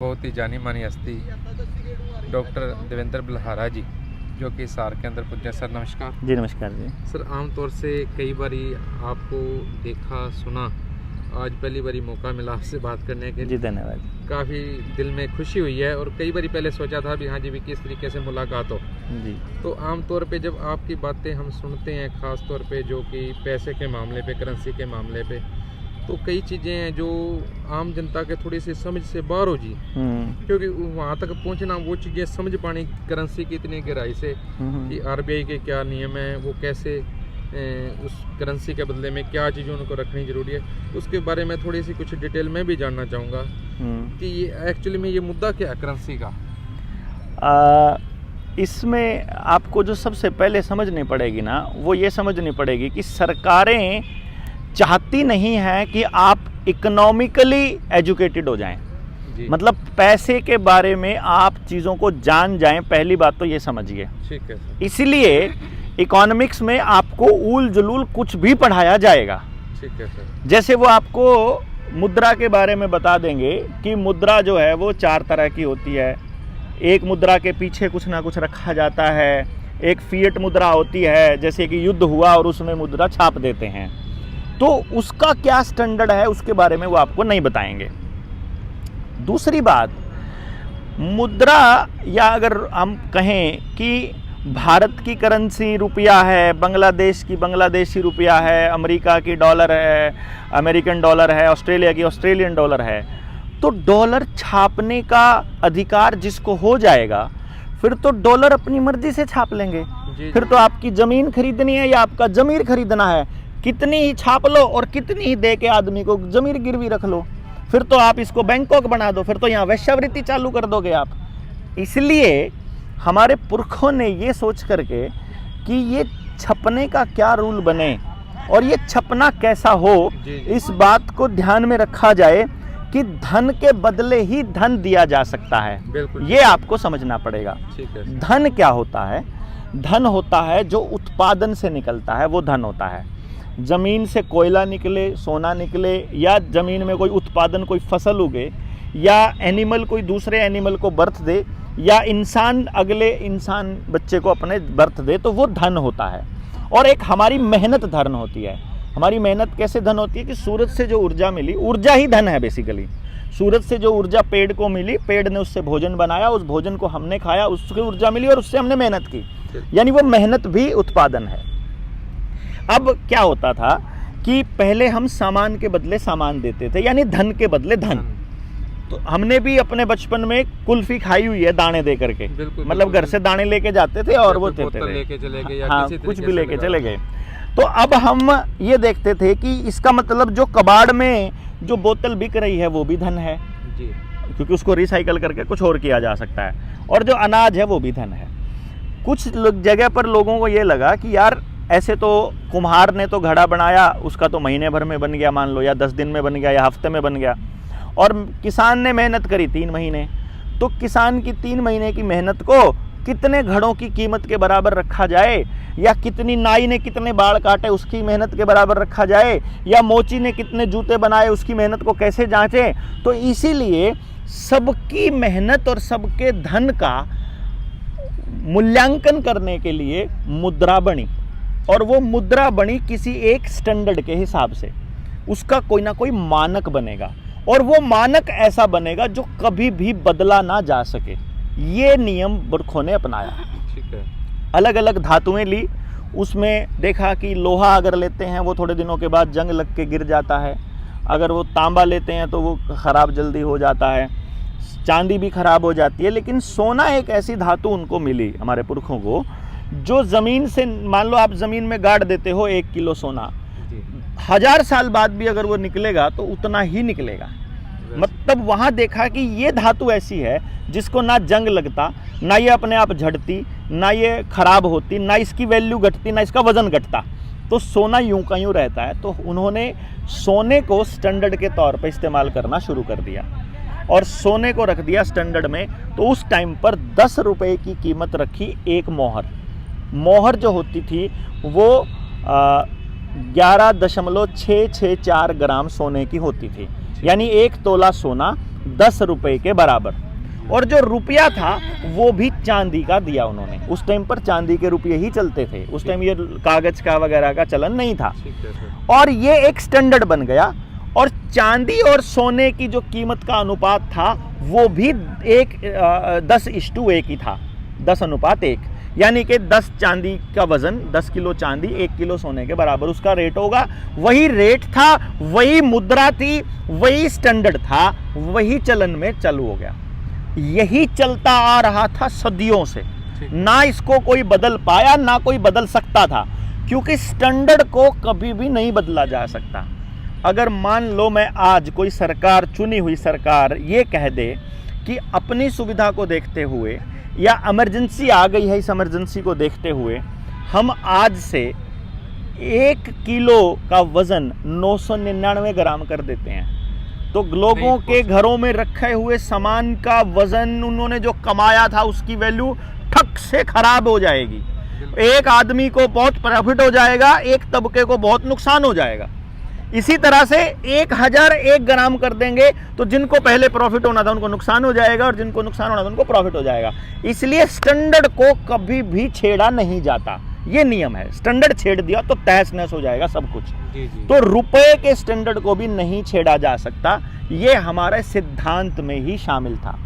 बहुत ही जानी मानी हस्ती डॉक्टर देवेंद्र बल्हारा जी जो कि हिसार के अंदर पुज्जे। सर नमस्कार। जी नमस्कार जी। सर आमतौर से कई बारी आपको देखा सुना, आज पहली बारी मौका मिला आपसे बात करने के लिए। जी धन्यवाद। काफ़ी दिल में खुशी हुई है और कई बारी पहले सोचा था भी हाँ जी भी किस तरीके से मुलाकात हो। जी तो आमतौर पे जब आपकी बातें हम सुनते हैं, ख़ास तौर पे जो कि पैसे के मामले पे, करेंसी के मामले पे, तो कई चीज़ें हैं जो आम जनता के थोड़ी सी समझ से बाहर हो जी, क्योंकि वहाँ तक पहुँचना, वो चीज़ें समझ पानी करेंसी की इतनी गहराई से कि आरबीआई के क्या नियम है, वो कैसे उस करेंसी के बदले में क्या चीज़ें उनको रखनी ज़रूरी है, उसके बारे में थोड़ी सी कुछ डिटेल में भी जानना चाहूँगा कि ये एक्चुअली में ये मुद्दा क्या है करेंसी का। इसमें आपको जो सबसे पहले समझनी पड़ेगी ना, वो ये समझनी पड़ेगी कि सरकारें चाहती नहीं है कि आप इकोनॉमिकली एजुकेटेड हो जाएं। मतलब पैसे के बारे में आप चीज़ों को जान जाएं, पहली बात तो ये समझिए। ठीक है सर। इसलिए इकोनॉमिक्स में आपको ऊल जुलूल कुछ भी पढ़ाया जाएगा। ठीक है सर। जैसे वो आपको मुद्रा के बारे में बता देंगे कि मुद्रा जो है वो 4 तरह की होती है। एक मुद्रा के पीछे कुछ ना कुछ रखा जाता है। एक फिएट मुद्रा होती है, जैसे कि युद्ध हुआ और उसमें मुद्रा छाप देते हैं, तो उसका क्या स्टैंडर्ड है उसके बारे में वो आपको नहीं बताएंगे। दूसरी बात, मुद्रा, या अगर हम कहें कि भारत की करेंसी रुपया है, बांग्लादेश की बांग्लादेशी रुपया है, अमेरिका की डॉलर है, अमेरिकन डॉलर है, ऑस्ट्रेलिया की ऑस्ट्रेलियन डॉलर है, तो डॉलर छापने का अधिकार जिसको हो जाएगा, फिर तो डॉलर अपनी मर्जी से छाप लेंगे। फिर तो आपकी ज़मीन खरीदनी है या आपका ज़मीर खरीदना है, कितनी ही छाप लो और कितनी ही दे के आदमी को ज़मीर गिरवी रख लो, फिर तो आप इसको बैंकॉक बना दो, फिर तो यहाँ वेश्यावृत्ति चालू कर दोगे आप। इसलिए हमारे पुरखों ने ये सोच करके कि ये छपने का क्या रूल बने और ये छपना कैसा हो, इस बात को ध्यान में रखा जाए कि धन के बदले ही धन दिया जा सकता है। ये आपको समझना पड़ेगा। धन क्या होता है? धन होता है जो उत्पादन से निकलता है, वो धन होता है। ज़मीन से कोयला निकले, सोना निकले, या ज़मीन में कोई उत्पादन, कोई फसल उगे, या एनिमल कोई दूसरे एनिमल को बर्थ दे, या इंसान अगले इंसान बच्चे को अपने बर्थ दे, तो वो धन होता है। और एक हमारी मेहनत धन होती है। हमारी मेहनत कैसे धन होती है कि सूरज से जो ऊर्जा मिली, ऊर्जा ही धन है बेसिकली। सूरज से जो ऊर्जा पेड़ को मिली, पेड़ ने उससे भोजन बनाया, उस भोजन को हमने खाया, उसकी ऊर्जा मिली और उससे हमने मेहनत की, यानी वो मेहनत भी उत्पादन है। अब क्या होता था कि पहले हम सामान के बदले सामान देते थे, यानी धन के बदले धन। तो हमने भी अपने बचपन में कुल्फी खाई हुई है दाने दे करके, मतलब घर से दाने लेके जाते थे और वो देते थे, हाँ कुछ भी लेके चले गए। तो अब हम ये देखते थे कि इसका मतलब जो कबाड़ में जो बोतल बिक रही है वो भी धन है जी, क्योंकि उसको रिसाइकल करके कुछ और किया जा सकता है, और जो अनाज है वो भी धन है। कुछ जगह पर लोगों को ये लगा कि यार ऐसे तो कुम्हार ने तो घड़ा बनाया, उसका तो महीने भर में बन गया मान लो, या 10 दिन में बन गया, या हफ्ते में बन गया, और किसान ने मेहनत करी 3 महीने, तो किसान की 3 महीने की मेहनत को कितने घड़ों की कीमत के बराबर रखा जाए, या कितनी नाई ने कितने बाल काटे उसकी मेहनत के बराबर रखा जाए, या मोची ने कितने जूते बनाए उसकी मेहनत को कैसे जांचें। तो इसीलिए सबकी मेहनत और सबके धन का मूल्यांकन करने के लिए मुद्रा बनी, और वो मुद्रा बनी किसी एक स्टैंडर्ड के हिसाब से। उसका कोई ना कोई मानक बनेगा, और वो मानक ऐसा बनेगा जो कभी भी बदला ना जा सके। ये नियम पुरखों ने अपनाया। ठीक है। अलग अलग धातुएं ली, उसमें देखा कि लोहा अगर लेते हैं वो थोड़े दिनों के बाद जंग लग के गिर जाता है, अगर वो तांबा लेते हैं तो वो ख़राब जल्दी हो जाता है, चांदी भी खराब हो जाती है। लेकिन सोना एक ऐसी धातु उनको मिली, हमारे पुरखों को, जो ज़मीन से, मान लो आप ज़मीन में गाड़ देते हो 1 किलो सोना, 1000 साल बाद भी अगर वो निकलेगा तो उतना ही निकलेगा। मतलब वहाँ देखा कि ये धातु ऐसी है जिसको ना जंग लगता, ना ये अपने आप झड़ती, ना ये खराब होती, ना इसकी वैल्यू घटती, ना इसका वज़न घटता, तो सोना यूं का यूं रहता है। तो उन्होंने सोने को स्टैंडर्ड के तौर पे इस्तेमाल करना शुरू कर दिया, और सोने को रख दिया स्टैंडर्ड में। तो उस टाइम पर 10 रुपये की कीमत रखी एक मोहर। मोहर जो होती थी वो 11.664 ग्राम सोने की होती थी, यानी 1 तोला सोना 10 रुपए के बराबर। और जो रुपया था वो भी चांदी का दिया उन्होंने। उस टाइम पर चांदी के रुपये ही चलते थे, उस टाइम ये कागज का वगैरह का चलन नहीं था। और ये एक स्टैंडर्ड बन गया। और चांदी और सोने की जो कीमत का अनुपात था वो भी 10:1 ही था, 10:1। यानी कि 10 चांदी का वजन, 10 किलो चांदी 1 किलो सोने के बराबर उसका रेट होगा। वही रेट था, वही मुद्रा थी, वही स्टैंडर्ड था, वही चलन में चालू हो गया। यही चलता आ रहा था सदियों से, ना इसको कोई बदल पाया, ना कोई बदल सकता था, क्योंकि स्टैंडर्ड को कभी भी नहीं बदला जा सकता। अगर मान लो मैं आज कोई सरकार, चुनी हुई सरकार ये कह दे कि अपनी सुविधा को देखते हुए या इमरजेंसी आ गई है, इस इमरजेंसी को देखते हुए हम आज से 1 किलो का वजन 999 ग्राम कर देते हैं, तो लोगों के घरों में रखे हुए सामान का वजन, उन्होंने जो कमाया था उसकी वैल्यू ठक से खराब हो जाएगी। एक आदमी को बहुत प्रॉफिट हो जाएगा, एक तबके को बहुत नुकसान हो जाएगा। इसी तरह से 1001 ग्राम कर देंगे तो जिनको पहले प्रॉफिट होना था उनको नुकसान हो जाएगा, और जिनको नुकसान होना था उनको प्रॉफिट हो जाएगा। इसलिए स्टैंडर्ड को कभी भी छेड़ा नहीं जाता, ये नियम है। स्टैंडर्ड छेड़ दिया तो तहस नहस हो जाएगा सब कुछ। तो रुपए के स्टैंडर्ड को भी नहीं छेड़ा जा सकता, ये हमारे सिद्धांत में ही शामिल था।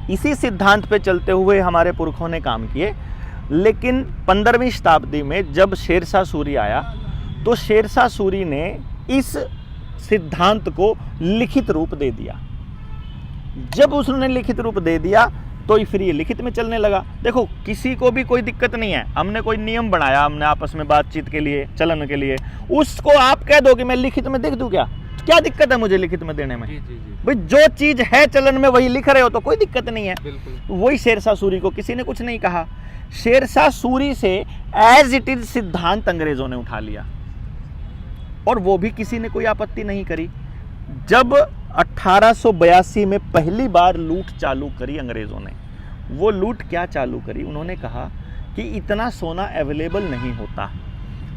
इसी सिद्धांत पे चलते हुए हमारे पुरखों ने काम किए। लेकिन 15वीं शताब्दी में जब शेरशाह सूरी आया तो शेरशाह सूरी ने इस सिद्धांत को लिखित रूप दे दिया। जब उसने लिखित रूप दे दिया तो फिर ये लिखित में चलने लगा। देखो, किसी को भी कोई दिक्कत नहीं है, हमने कोई नियम बनाया, हमने आपस में बातचीत के लिए, चलन के लिए, उसको आप कह दो कि मैं लिखित में देख दूं, क्या दिक्कत है मुझे लिखित में देने में? भाई जो चीज है चलन में वही लिख रहे हो तो कोई दिक्कत नहीं है। वही शेरशाह सूरी को किसी ने कुछ नहीं कहा। शेरशाह सूरी से एज इट इज सिद्धांत अंग्रेजों ने उठा लिया और वो भी किसी ने कोई आपत्ति नहीं करी। जब 1882 में पहली बार लूट चालू करी अंग्रेजों ने, वो लूट क्या चालू करी? उन्होंने कहा कि इतना सोना अवेलेबल नहीं होता,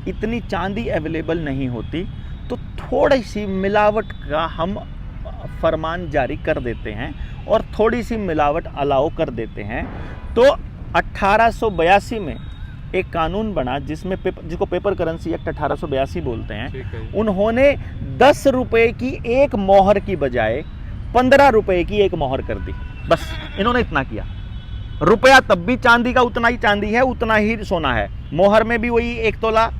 इतनी चांदी अवेलेबल नहीं होती, तो थोड़ी सी मिलावट का हम फरमान जारी कर देते हैं और थोड़ी सी मिलावट अलाउ कर देते हैं। तो 1882 में एक कानून बना जिसको पेपर करेंसी एक्ट 1882 बोलते हैं। उन्होंने 10 रुपए की एक मोहर की बजाय 15 रुपए की एक मोहर कर दी। बस इन्होंने इतना किया। रुपया तब भी चांदी का उतना ही चांदी है, उतना ही सोना है। मोहर में भी वही 1 तोला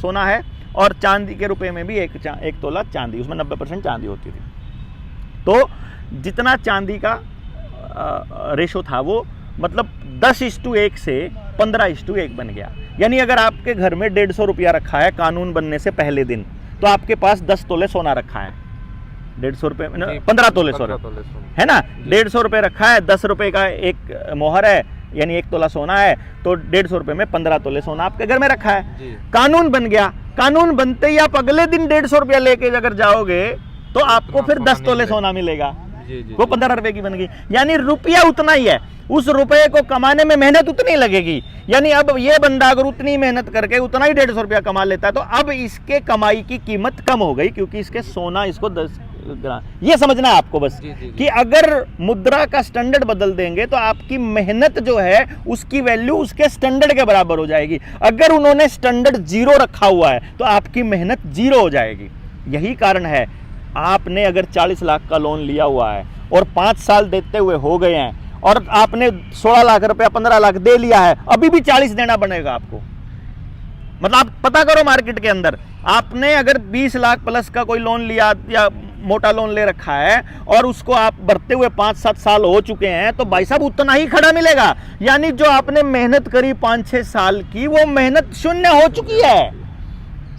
सोना है और चांदी के रुपए में भी एक तोला चांदी, उसमें 90% चांदी होती थी। तो जितना चांदी का रेशो था वो मतलब 10:1 से 15:1 बन गया। यानी अगर आपके घर में 150 रुपया रखा है कानून बनने से पहले दिन, तो आपके पास 10 तोले सोना रखा है। 150 रुपये, 15 तोले सोना है ना, 150 रुपये रखा है, 10 रुपये का एक मोहर है, यानी 1 तोला सोना है, तो 150 रुपये में 15 तोले सोना आपके घर में रखा है। कानून बन गया। कानून बनते ही आप अगले दिन 150 रुपया लेके अगर जाओगे तो आपको फिर 10 तोले सोना मिलेगा। वो 15 रुपए की बन गई। यानी रुपया उतना ही है, उस रुपये को कमाने में मेहनत उतनी लगेगी। यानी अब ये बंदा अगर उतनी मेहनत करके उतना ही 150 रुपया कमा लेता है तो अब इसके कमाई की कीमत कम हो गई, क्योंकि इसके सोना इसको 10 ग्राम। ये समझना है आपको बस कि अगर मुद्रा का स्टैंडर्ड बदल देंगे तो आपकी मेहनत जो है उसकी वैल्यू उसके स्टैंडर्ड के बराबर हो जाएगी। अगर उन्होंने स्टैंडर्ड 0 रखा हुआ है तो आपकी मेहनत 0 हो जाएगी। यही कारण है, आपने अगर 40 लाख का लोन लिया हुआ है और 5 साल देते हुए हो गए हैं और आपने 16 लाख रुपया 15 लाख दे लिया है, अभी भी 40 देना पड़ेगा आपको। मतलब आप पता करो मार्केट के अंदर, आपने अगर 20 लाख प्लस का कोई लोन लिया या मोटा लोन ले रखा है और उसको आप भरते हुए 5-7 साल हो चुके हैं, तो भाई साहब उतना ही खड़ा मिलेगा। यानी जो आपने मेहनत करी 5-6 साल की, वो मेहनत शून्य हो चुकी है।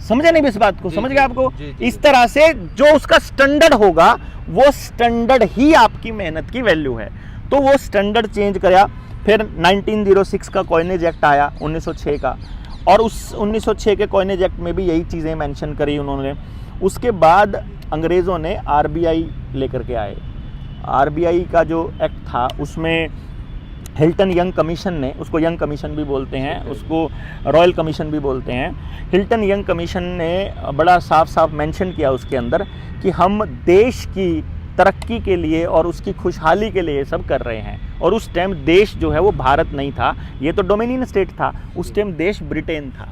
समझे नहीं इस बात को? समझ गए आपको? इस तरह से जो उसका स्टैंडर्ड होगा वो स्टैंडर्ड ही आपकी मेहनत की वैल्यू है। तो वो स्टैंडर्ड चेंज किया। फिर 1906 का कॉइनेज एक्ट आया 1906 का, और उस 1906 के कॉइनेज एक्ट में भी यही चीज़ें मेंशन करी उन्होंने। उसके बाद अंग्रेज़ों ने RBI लेकर के आए। RBI का जो एक्ट था उसमें हिल्टन यंग कमीशन ने, उसको यंग कमीशन भी बोलते हैं, उसको रॉयल कमीशन भी बोलते हैं। हिल्टन यंग कमीशन ने बड़ा साफ साफ मेंशन किया उसके अंदर कि हम देश की तरक्की के लिए और उसकी खुशहाली के लिए ये सब कर रहे हैं। और उस टाइम देश जो है वो भारत नहीं था, ये तो डोमिनियन स्टेट था, उस टाइम देश ब्रिटेन था।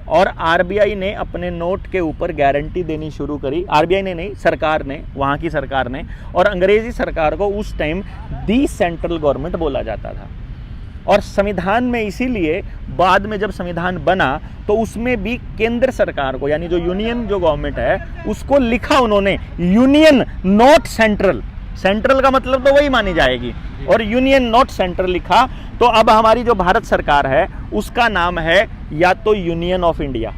और आरबीआई ने अपने नोट के ऊपर गारंटी देनी शुरू करी। आरबीआई ने नहीं, सरकार ने, वहाँ की सरकार ने। और अंग्रेजी सरकार को उस टाइम दी सेंट्रल गवर्नमेंट बोला जाता था। और संविधान में इसीलिए बाद में जब संविधान बना तो उसमें भी केंद्र सरकार को, यानी जो यूनियन जो गवर्नमेंट है, उसको लिखा उन्होंने यूनियन नॉट सेंट्रल। सेंट्रल का मतलब तो वही मानी जाएगी, और यूनियन नॉट सेंट्रल लिखा। तो अब हमारी जो भारत सरकार है उसका नाम है या तो यूनियन ऑफ इंडिया,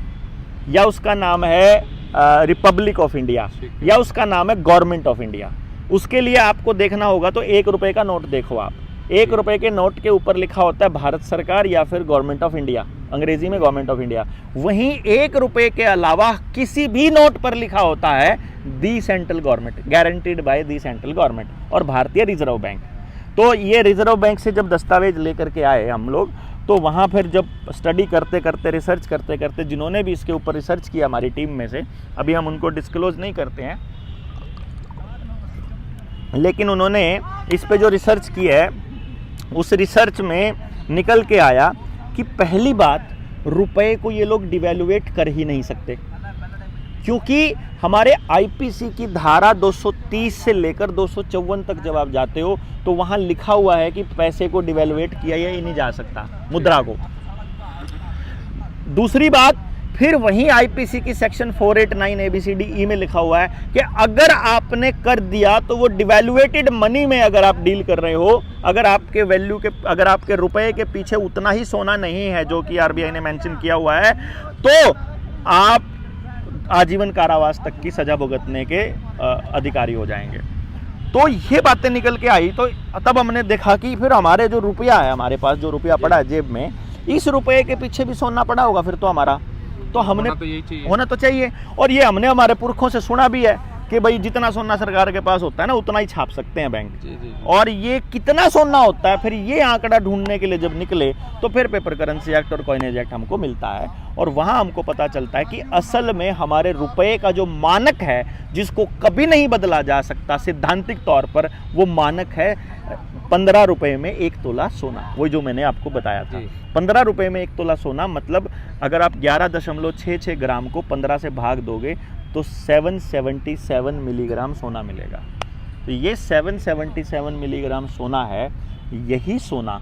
या उसका नाम है रिपब्लिक ऑफ इंडिया, या उसका नाम है गवर्नमेंट ऑफ इंडिया। उसके लिए आपको देखना होगा तो 1 रुपए का नोट देखो आप, 1 रुपए के नोट के ऊपर लिखा होता है भारत सरकार या फिर गवर्नमेंट ऑफ इंडिया, अंग्रेजी में गवर्नमेंट ऑफ इंडिया। वहीं 1 रुपए के अलावा किसी भी नोट पर लिखा होता है the central government, guaranteed by the central government और भारतीय रिजर्व बैंक। तो ये रिजर्व बैंक से जब दस्तावेज लेकर के आए हम लोग, तो वहाँ फिर जब स्टडी करते करते, रिसर्च करते करते, जिन्होंने भी इसके ऊपर रिसर्च किया हमारी टीम में से, अभी हम उनको डिस्क्लोज नहीं करते हैं, लेकिन उन्होंने इस पे जो रिसर्च की है उस रिसर्च में निकल के आया कि पहली बात, रुपए को ये लोग डिवैल्यूएट कर ही नहीं सकते, क्योंकि हमारे आईपीसी की धारा 230 से लेकर 254 तक जब आप जाते हो तो वहाँ लिखा हुआ है कि पैसे को डिवैल्यूएट किया ही नहीं जा सकता, मुद्रा को। दूसरी बात, फिर वहीं आईपीसी की सेक्शन 489 ABCDE में लिखा हुआ है कि अगर आपने कर दिया तो वो डिवैल्यूएटेड मनी में अगर आप डील कर रहे हो, अगर आपके वैल्यू के, अगर आपके रुपए के पीछे उतना ही सोना नहीं है जो कि आरबीआई ने मेंशन किया हुआ है, तो आप आजीवन कारावास तक की सजा भुगतने के अधिकारी हो जाएंगे। तो ये बातें निकल के आई, तो तब हमने देखा कि फिर हमारे जो रुपया है, हमारे पास जो रुपया पड़ा है जेब में, इस रुपये के पीछे भी सोना पड़ा होगा फिर तो हमारा, तो हमने होना तो चाहिए। और ये हमने हमारे पुरखों से सुना भी है कि भाई जितना सोना सरकार के पास होता है ना उतना ही छाप सकते हैं बैंक। जी। और ये कितना सोना होता है, फिर ये आंकड़ा ढूंढने के लिए जब निकले तो फिर पेपर करेंसी एक्ट और कॉइनेज एक्ट हमको मिलता है, और वहाँ हमको पता चलता है कि असल में हमारे रुपए का जो मानक है, जिसको कभी नहीं बदला जा सकता सिद्धांतिक तौर पर, वो मानक है 15 रुपए में 1 तोला सोना। वही जो मैंने आपको बताया था, 15 रुपए में 1 तोला सोना, मतलब अगर आप 11.66 ग्राम को 15 से भाग दोगे तो 777 मिलीग्राम सोना मिलेगा। तो ये 777 मिलीग्राम सोना है, यही सोना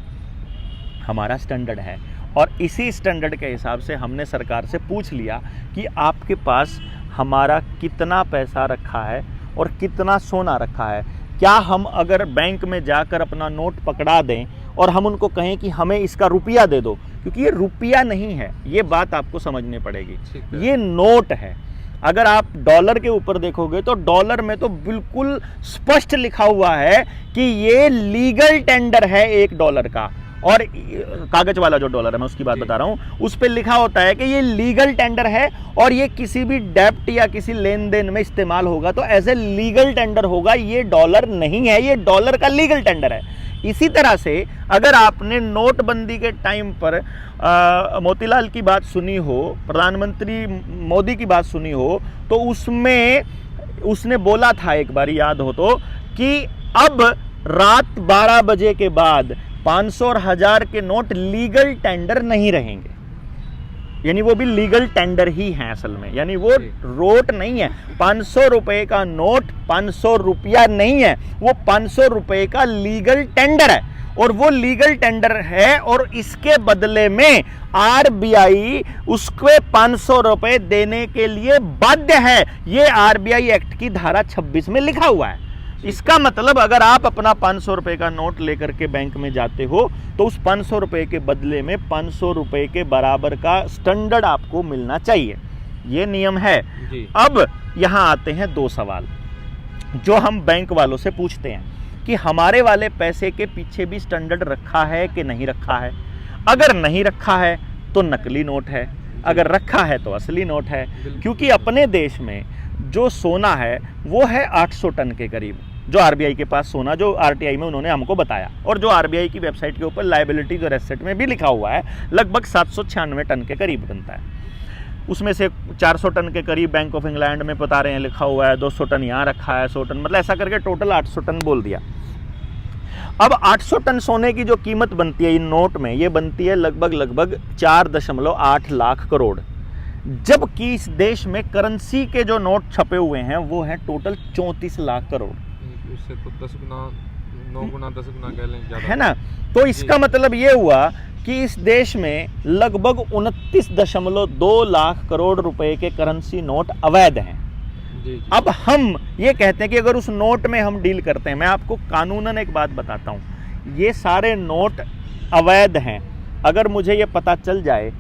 हमारा स्टैंडर्ड है। और इसी स्टैंडर्ड के हिसाब से हमने सरकार से पूछ लिया कि आपके पास हमारा कितना पैसा रखा है और कितना सोना रखा है। क्या हम अगर बैंक में जाकर अपना नोट पकड़ा दें और हम उनको कहें कि हमें इसका रुपया दे दो, क्योंकि ये रुपया नहीं है, ये बात आपको समझनी पड़ेगी, ये नोट है। अगर आप डॉलर के ऊपर देखोगे तो डॉलर में तो बिल्कुल स्पष्ट लिखा हुआ है कि ये लीगल टेंडर है $1 का, और कागज वाला जो डॉलर है मैं उसकी बात बता रहा हूँ, उस पर लिखा होता है कि ये लीगल टेंडर है और ये किसी भी डेब्ट या किसी लेन देन में इस्तेमाल होगा तो एज ए लीगल टेंडर होगा, ये डॉलर नहीं है, ये डॉलर का लीगल टेंडर है। इसी तरह से अगर आपने नोटबंदी के टाइम पर मोतीलाल की बात सुनी हो, प्रधानमंत्री मोदी की बात सुनी हो, तो उसमें उसने बोला था एक बार, याद हो तो, कि अब रात 12 बजे के बाद 500 और 1000 के नोट लीगल टेंडर नहीं रहेंगे। यानी वो भी लीगल टेंडर ही है असल में, यानी वो रोट नहीं है। 500 रुपए का नोट 500 रुपया नहीं है, वो 500 रुपए का लीगल टेंडर है, और वो लीगल टेंडर है और इसके बदले में आरबीआई उसके 500 रुपए देने के लिए बाध्य है। ये आरबीआई एक्ट की धारा 26 में लिखा हुआ है। इसका मतलब अगर आप अपना 500 रुपए का नोट लेकर के बैंक में जाते हो तो उस 500 रुपए के बदले में 500 रुपए के बराबर का स्टैंडर्ड आपको मिलना चाहिए, ये नियम है। अब यहाँ आते हैं 2 सवाल जो हम बैंक वालों से पूछते हैं कि हमारे वाले पैसे के पीछे भी स्टैंडर्ड रखा है कि नहीं रखा है। अगर नहीं रखा है तो नकली नोट है, अगर रखा है तो असली नोट है। क्योंकि अपने देश में जो सोना है वो है 800 टन के करीब, जो आरबीआई के पास सोना, जो आरटीआई में उन्होंने हमको बताया, और जो आरबीआई की वेबसाइट के ऊपर लायबिलिटीज और एसेट में भी लिखा हुआ है, लगभग 796 टन के करीब बनता है। उसमें से 400 टन के करीब बैंक ऑफ इंग्लैंड में बता रहे हैं लिखा हुआ है, 200 टन यहाँ रखा है, 100 टन, मतलब ऐसा करके टोटल 800 टन बोल दिया। अब 800 टन सोने की जो कीमत बनती है इन नोट में, ये बनती है लगभग 4.8 लाख करोड़, जबकि इस देश में करेंसी के जो नोट छपे हुए हैं वो हैं टोटल 34 लाख करोड़। उससे तो 10 गुना, 9 गुना, 10 गुना कह लें ज़्यादा है ना। तो इसका मतलब ये हुआ कि इस देश में लगभग 29.2 लाख करोड़ रुपए के करेंसी नोट अवैध हैं। जी। अब हम ये कहते हैं कि अगर उस नोट में हम डील करते हैं, मैं आपको कानूनन एक बात बताता हूँ, ये सारे नोट अवैध हैं। अगर मुझे ये पता चल जाए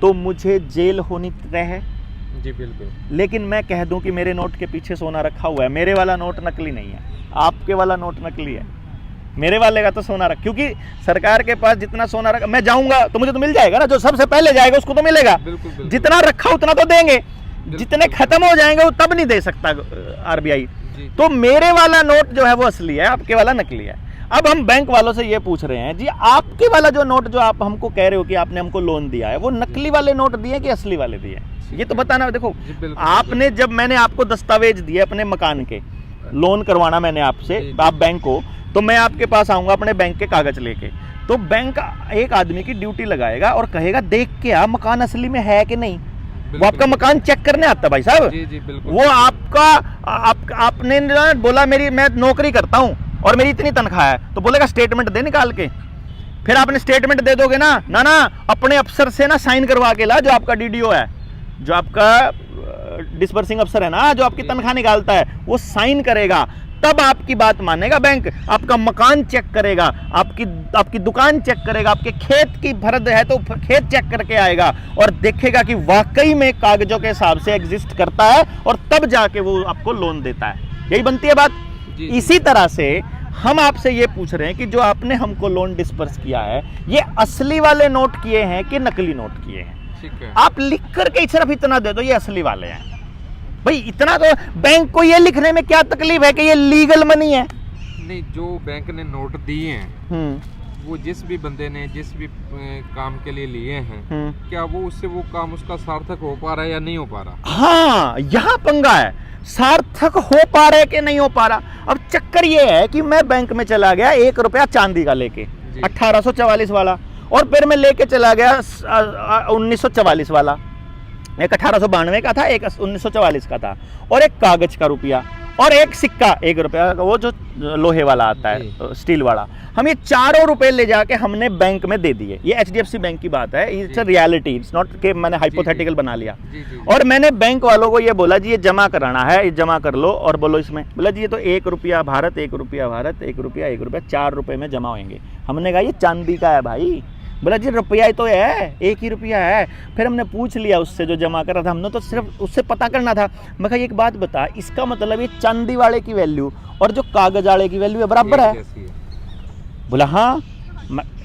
तो मुझे जेल होनी तय है। जी बिल्कुल। लेकिन मैं कह दूं कि मेरे नोट के पीछे सोना रखा हुआ है, मेरे वाला नोट नकली नहीं है, आपके वाला नोट नकली है, मेरे वाले का तो सोना रख, क्योंकि सरकार के पास जितना सोना रखा, मैं जाऊंगा तो मुझे तो मिल जाएगा ना, जो सबसे पहले जाएगा उसको तो मिलेगा। बिल्कुल, बिल्कुल। जितना रखा उतना तो देंगे, जितने खत्म हो जाएंगे वो तब नहीं दे सकता आरबीआई। तो मेरे वाला नोट जो है वो असली है, आपके वाला नकली है। अब हम बैंक वालों से ये पूछ रहे हैं, जी आपके वाला जो नोट जो आप हमको कह रहे हो कि आपने हमको लोन दिया है, वो नकली वाले नोट दिए कि असली वाले दिए? ये तो बताना। देखो आपने, जब मैंने आपको दस्तावेज दिए अपने मकान के, लोन करवाना मैंने आपसे, आप बैंक को, तो मैं आपके पास आऊंगा अपने बैंक के कागज लेके, तो बैंक एक आदमी की ड्यूटी लगाएगा और कहेगा देख के आ मकान असली में है कि नहीं। वो आपका मकान चेक करने आता है भाई साहब। जी जी बिल्कुल। वो आपने बोला मैं नौकरी करता हूँ और मेरी इतनी तनख्वाह है, तो बोलेगा स्टेटमेंट दे निकाल के। फिर आपने स्टेटमेंट दे दोगे ना, ना अपने अफसर से ना साइन करवा के ला, जो आपका डीडीओ है, जो आपका डिस्बर्सिंग अफसर है ना, जो आपकी तनख्वाह निकालता है, वो साइन करेगा, तब आपकी बात मानेगा बैंक। आपका मकान चेक करेगा, आपकी दुकान चेक करेगा, आपके खेत की फर्द है तो खेत चेक करके आएगा और देखेगा कि वाकई में कागजों के हिसाब से एग्जिस्ट करता है, और तब जाके वो आपको लोन देता है। यही बनती है बात। जी। इसी तरह से हम आपसे ये पूछ रहे हैं कि जो आपने हमको लोन डिस्पर्स किया है, ये असली वाले नोट किए हैं कि नकली नोट किए हैं? ठीक है। आप लिख करके सिर्फ इतना दे दो ये असली वाले हैं। भाई इतना तो बैंक को ये लिखने में क्या तकलीफ है कि ये लीगल मनी है? नहीं, जो बैंक ने नोट दिए हैं, वो जिस भी बंदे ने जिस भी काम के लिए लिए हैं, क्या वो उससे वो काम उसका सार्थक हो पा रहा है या नहीं हो पा रहा? हाँ, यहाँ पंगा है, सार्थक हो पा रहा है कि नहीं हो पा रहा। अब चक्कर ये है कि मैं बैंक में चला गया 1 रुपया चांदी का लेके, 1844 वाला, और फिर मैं लेके चला गया 1944 वाला, एक 1892 का था, एक 1944 का था, और एक कागज का रुपया और एक सिक्का 1 रुपया का, वो जो लोहे वाला आता है, स्टील वाला। हम ये चारों रुपए ले जाके हमने बैंक में दे दिए। ये एचडीएफसी बैंक की बात है, it's a reality, it's not कि मैंने हाइपोथेटिकल बना लिया। और मैंने बैंक वालों को ये बोला जी ये जमा कराना है, ये जमा कर लो, और बोलो इसमें, बोला जी ये तो 1 रुपया भारत, 1 रुपया भारत, 1 रुपया 1 रुपया, 4 रुपए में जमा होंगे। हमने कहा ये चांदी का है भाई। बोला जी रुपया ही तो है, 1 ही रुपया है। फिर हमने पूछ लिया उससे जो जमा कर रहा था, हमने तो सिर्फ उससे पता करना था। मैं कहा एक बात बता, इसका मतलब ये चांदी वाले की वैल्यू और जो कागज वाले की वैल्यू बराबर है? बोला हाँ,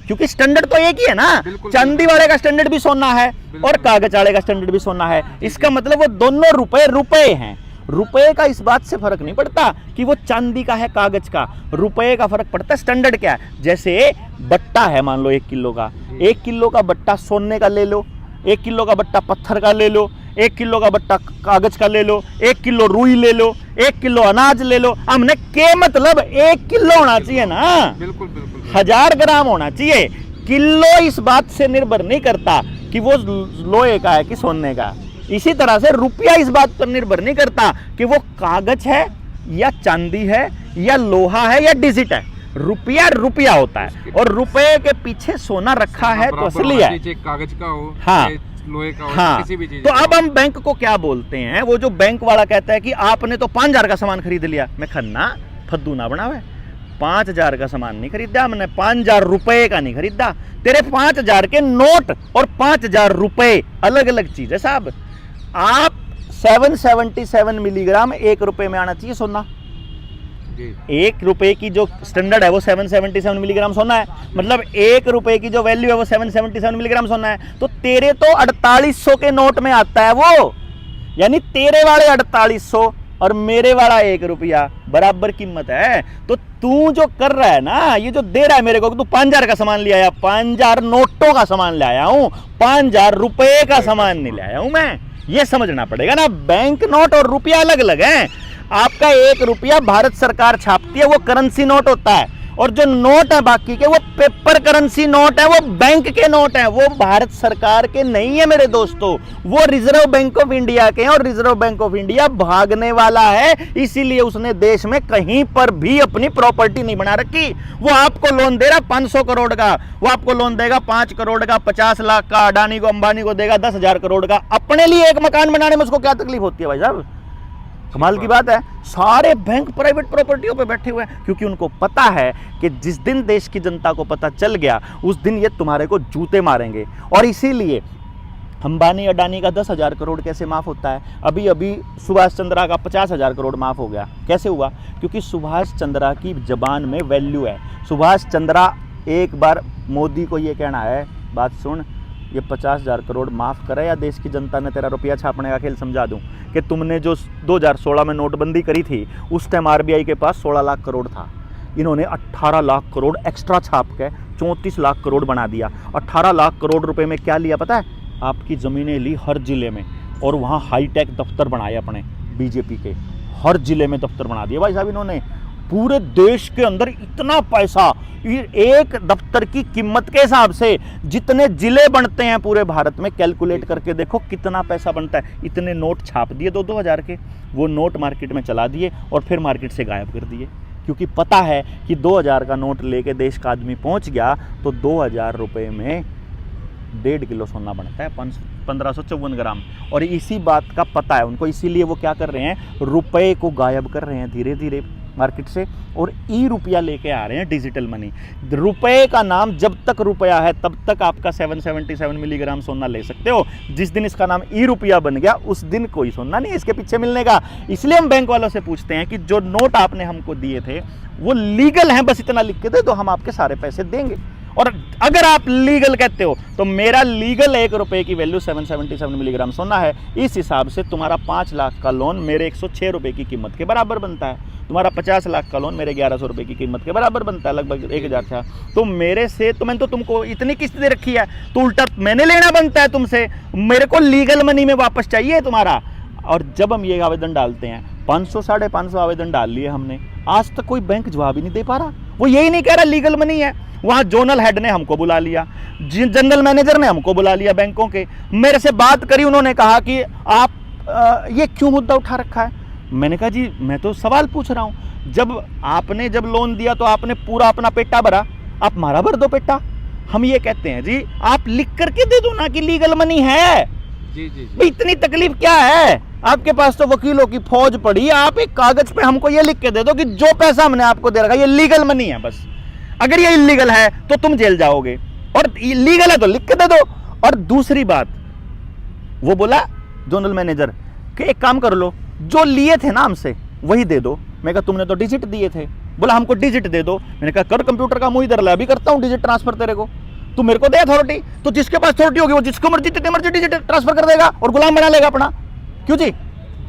क्योंकि स्टैंडर्ड तो एक ही है ना, चांदी वाले का स्टैंडर्ड भी सोना है और कागज वाले का स्टैंडर्ड भी सोना है। इसका मतलब वो दोनों रुपए हैं। रुपए का इस बात से फर्क नहीं पड़ता कि वो चांदी का है कागज का, रुपए का फर्क पड़ता है स्टैंडर्ड क्या है। जैसे बट्टा है, मान लो 1 किलो का, 1 किलो का बट्टा सोने का ले लो, 1 किलो का बट्टा पत्थर का ले लो, 1 किलो का बट्टा कागज का ले लो, 1 किलो रुई ले लो, 1 किलो अनाज ले लो। हमने के मतलब 1 किलो होना चाहिए ना, बिल्कुल बिल्कुल 1000 ग्राम होना चाहिए। किलो इस बात से निर्भर नहीं करता कि वो लोहे का है कि सोने का। इसी तरह से रुपया इस बात पर निर्भर नहीं करता कि वो कागज है या चांदी है या लोहा है या डिजिट है। रुपया रुपया होता है, और रुपये के पीछे सोना रखा है तो असली है, कागज का हो, हाँ, लोहे का हो, हाँ। किसी भी चीज। तो अब हम बैंक को क्या बोलते हैं, वो जो बैंक वाला कहता है कि आपने तो 5000 का सामान खरीद लिया। मैं खन्ना फद्दू ना बनावे, 5000 का सामान नहीं खरीदा मैंने, 5000 रुपए का नहीं खरीदा। तेरे 5000 के नोट और 5000 रुपए अलग अलग चीज है साहब। आप 777 मिलीग्राम 1 रुपए में आना चाहिए सोना। 1 रुपए की जो स्टैंडर्ड है वो 777 मिलीग्राम सोना है, मतलब 1 रुपए की जो वैल्यू है वो 777 मिलीग्राम सोना है। तो तेरे तो 4800 के नोट में आता है वो, यानी तेरे वाले 4800 और मेरे वाला 1 रुपया बराबर कीमत है। तो तू जो कर रहा है ना, ये जो दे रहा है मेरे को, तू 5000 का सामान ले आया, 5000 नोटों का सामान ले आया हूं, 5000 रुपए का सामान नहीं ले आया हूं मैं। ये समझना पड़ेगा ना। बैंक नोट और रुपया अलग अलग है। आपका 1 रुपया भारत सरकार छापती है, वो करेंसी नोट होता है, और जो नोट है बाकी के वो पेपर करेंसी नोट है, वो बैंक के नोट है, वो भारत सरकार के नहीं है मेरे दोस्तों, वो रिजर्व बैंक ऑफ इंडिया के हैं। और रिजर्व बैंक ऑफ इंडिया भागने वाला है, इसीलिए उसने देश में कहीं पर भी अपनी प्रॉपर्टी नहीं बना रखी। वो आपको लोन दे रहा 500 करोड़ का, वो आपको लोन देगा 5 करोड़ का, 50 लाख का, अडानी को अंबानी को देगा 10,000 करोड़ का। अपने लिए एक मकान बनाने में उसको क्या तकलीफ होती है भाई साहब? कमाल की बात है। सारे बैंक प्राइवेट प्रॉपर्टियों पे बैठे हुए हैं, क्योंकि उनको पता है कि जिस दिन देश की जनता को पता चल गया उस दिन ये तुम्हारे को जूते मारेंगे। और इसीलिए अंबानी अडानी का 10,000 करोड़ कैसे माफ होता है? अभी अभी सुभाष चंद्रा का 50,000 करोड़ माफ हो गया। कैसे हुआ? क्योंकि सुभाष चंद्रा की जबान में वैल्यू है। सुभाष चंद्रा एक बार मोदी को ये कहना है, बात सुन, ये 50,000 करोड़ माफ़ करे या देश की जनता ने तेरा रुपया छापने का खेल समझा दूं, कि तुमने जो 2016 में नोटबंदी करी थी उस टाइम आरबीआई के पास 16 लाख करोड़ था, इन्होंने 18 लाख करोड़ एक्स्ट्रा छाप के 34 लाख करोड़ बना दिया। 18 लाख करोड़ रुपए में क्या लिया पता है? आपकी ज़मीनें ली हर ज़िले में, और वहाँ हाईटेक दफ्तर बनाए अपने बीजेपी के, हर ज़िले में दफ्तर बना दिए भाई साहब इन्होंने। पूरे देश के अंदर इतना पैसा, एक दफ्तर की कीमत के हिसाब से जितने जिले बनते हैं पूरे भारत में, कैलकुलेट करके देखो कितना पैसा बनता है। इतने नोट छाप दिए 2-2 हज़ार के, वो नोट मार्केट में चला दिए और फिर मार्केट से गायब कर दिए, क्योंकि पता है कि 2,000 का नोट लेके देश का आदमी पहुंच गया तो 2,000 रुपये में 1.5 किलो सोना बनता है, 1554 ग्राम। और इसी बात का पता है उनको, इसीलिए वो क्या कर रहे हैं, रुपए को गायब कर रहे हैं धीरे धीरे मार्केट से, और ई रुपया लेके आ रहे हैं, डिजिटल मनी। रुपए का नाम, जब तक रुपया है तब तक आपका 777 मिलीग्राम सोना ले सकते हो। जिस दिन इसका नाम ई रुपया बन गया उस दिन कोई सोना नहीं इसके पीछे मिलने का। इसलिए हम बैंक वालों से पूछते हैं कि जो नोट आपने हमको दिए थे वो लीगल हैं, बस इतना लिख के दे दो, हम आपके सारे पैसे देंगे। और अगर आप लीगल कहते हो तो मेरा लीगल 1 रुपए की वैल्यू 777 मिलीग्राम सोना है। इस हिसाब से तुम्हारा 5 लाख का लोन मेरे 106 रुपए की कीमत के बराबर बनता है, तुम्हारा 50 लाख का लोन मेरे 1100 रुपए की कीमत के बराबर बनता है, लगभग 1,000 था। तो मेरे से, तो मैंने तो तुमको इतनी किस्त दे रखी है, तो उल्टा मैंने लेना बनता है तुमसे, मेरे को लीगल मनी में वापस चाहिए तुम्हारा। और जब हम ये आवेदन डालते हैं, 500 550 आवेदन डाल लिए हमने, आज तक कोई बैंक जवाब ही नहीं दे पा रहा। वो यही नहीं कह रहा लीगल मनी है। वहाँ जोनल हेड ने हमको बुला लिया, जनरल मैनेजर ने हमको बुला लिया बैंकों के, मेरे से बात करी, उन्होंने कहा कि आप ये क्यों मुद्दा उठा रखा है। मैंने कहा जी मैं तो सवाल पूछ रहा हूँ, जब लोन दिया तो आपने पूरा अपना पेटा भरा, आप हमारा भर दो पेटा। हम ये कहते हैं जी आप लिख करके दे दो ना कि लीगल मनी है। जी जी जी। इतनी तकलीफ क्या है? आपके पास तो वकीलों की फौज पड़ी है, आप एक कागज पे हमको ये लिख के दे दो कि जो पैसा हमने आपको दे रखा है ये लीगल मनी है बस। अगर ये इलीगल है तो तुम जेल जाओगे, और लीगल है तो लिख के दे दो। और दूसरी बात, वो बोला जोनल मैनेजर कि एक काम कर लो, जो लिए थे ना हमसे वही दे दो। मैं कहा तुमने तो डिजिट दिए थे। बोला हमको डिजिट दे दो। मैंने कहा कर कंप्यूटर का मुंह इधर ला, अभी करता हूं डिजिट ट्रांसफर तेरे को। तू मेरे को दे अथॉरिटी, तो जिसके पास अथॉरिटी होगी वो जिसको मर्जी जितने मर्जी डिजिट ट्रांसफर कर देगा और गुलाम बना लेगा अपना। क्यों जी?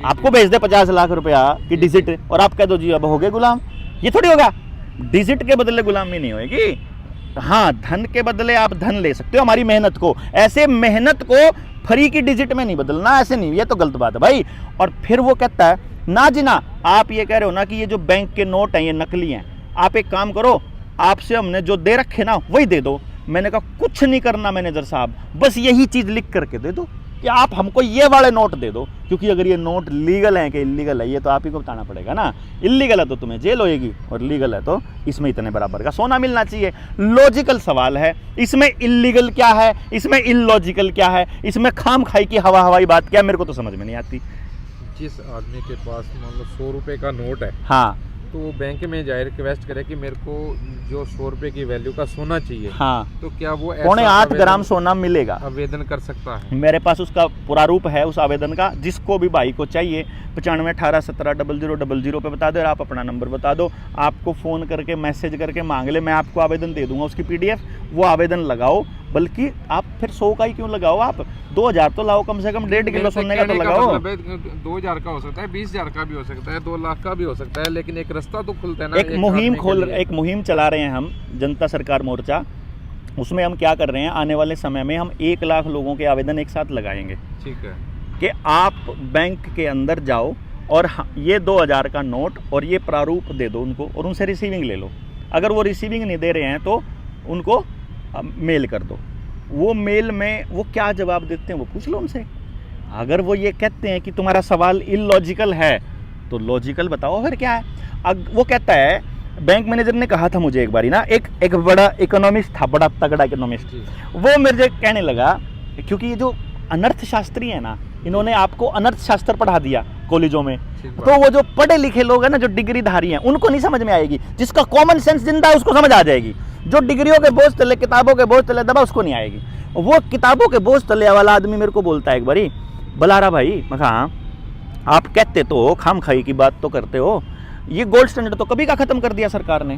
आपको भेज दे 50 लाख रुपया की डिजिट और आप कह दो जी अब हो गए गुलाम, ये थोड़ी होगा। डिजिट के बदले गुलामी नहीं होगी। हाँ, धन के बदले आप धन ले सकते हो, हमारी मेहनत को। ऐसे मेहनत को फ्री की डिजिट में नहीं बदलना, ऐसे नहीं, ये तो गलत बात है भाई। और फिर वो कहता है ना जी ना, आप ये कह रहे हो ना कि ये जो बैंक के नोट हैं ये नकली हैं, आप एक काम करो, आपसे हमने जो दे रखे ना वही दे दो। मैंने कहा कुछ नहीं करना मैनेजर साहब, बस यही चीज़ लिख करके दे दो कि आप हमको ये वाले नोट दे दो, क्योंकि अगर ये नोट लीगल हैं कि इलीगल है ये तो आप ही को बताना पड़ेगा ना। इलीगल है तो तुम्हें जेल होएगी और लीगल है तो इसमें इतने बराबर का सोना मिलना चाहिए। लॉजिकल सवाल है, इसमें इलीगल क्या है, इसमें इलॉजिकल क्या है, इसमें खाम खाई की हवाई बात क्या है, मेरे को तो समझ में नहीं आती। जिस आदमी के पास मान लो 100 रुपये का नोट है, हाँ, तो वो बैंक में जाए रिक्वेस्ट करे कि मेरे को जो 100 रुपये की वैल्यू का सोना चाहिए, हाँ, तो क्या वो 8.5 ग्राम सोना मिलेगा? आवेदन कर सकता है? मेरे पास उसका प्रारूप है उस आवेदन का, जिसको भी भाई को चाहिए 95 18 17 0000 पे बता दो और आप अपना नंबर बता दो, आपको फ़ोन करके मैसेज करके मांग ले, मैं आपको आवेदन दे दूंगा उसकी PDF। वो आवेदन लगाओ, बल्कि आप फिर 100 का ही क्यों लगाओ, आप 2000 तो लाओ, कम से कम 1.5 किलो सोने का तो लगाओ। 2000 का हो सकता है, 20,000 का भी हो सकता है, 2 लाख का भी हो सकता है, लेकिन एक रास्ता तो खुलता है ना। एक मुहिम चला रहे हैं हम, जनता सरकार मोर्चा। उसमें हम क्या कर रहे हैं, आने वाले समय में हम 1 लाख लोगों के आवेदन एक साथ लगाएंगे। ठीक है। कि आप बैंक के अंदर जाओ और ये 2000 का नोट और ये प्रारूप दे दो उनको और उनसे रिसीविंग ले लो। अगर वो रिसीविंग नहीं दे रहे हैं तो उनको मेल कर दो। वो मेल में वो क्या जवाब देते हैं वो पूछ लो उनसे। अगर वो ये कहते हैं कि तुम्हारा सवाल इलॉजिकल है तो लॉजिकल बताओ फिर क्या है। वो कहता है, बैंक मैनेजर ने कहा था मुझे एक बारी ना, एक बड़ा इकोनॉमिस्ट था, बड़ा तगड़ा इकोनॉमिस्ट, वो मेरे कहने लगा, क्योंकि ये जो अनर्थ शास्त्री है ना, इन्होंने आपको अनर्थ शास्त्र पढ़ा दिया कॉलेजों में, तो वो जो पढ़े लिखे लोग हैं ना, जो डिग्रीधारी हैं, उनको नहीं समझ में आएगी। जिसका कॉमन सेंस जिंदा है उसको समझ आ जाएगी। जो डिग्रियों के बोझ तले, किताबों के बोझ तले दबा, उसको नहीं आएगी। वो किताबों के बोझ तले वाला आदमी मेरे को बोलता है एक बारी, बलारा भाई, मैं कहा आप कहते तो हो, खामखाई की बात तो करते हो, ये गोल्ड स्टैंडर्ड तो कभी का खत्म कर दिया सरकार ने।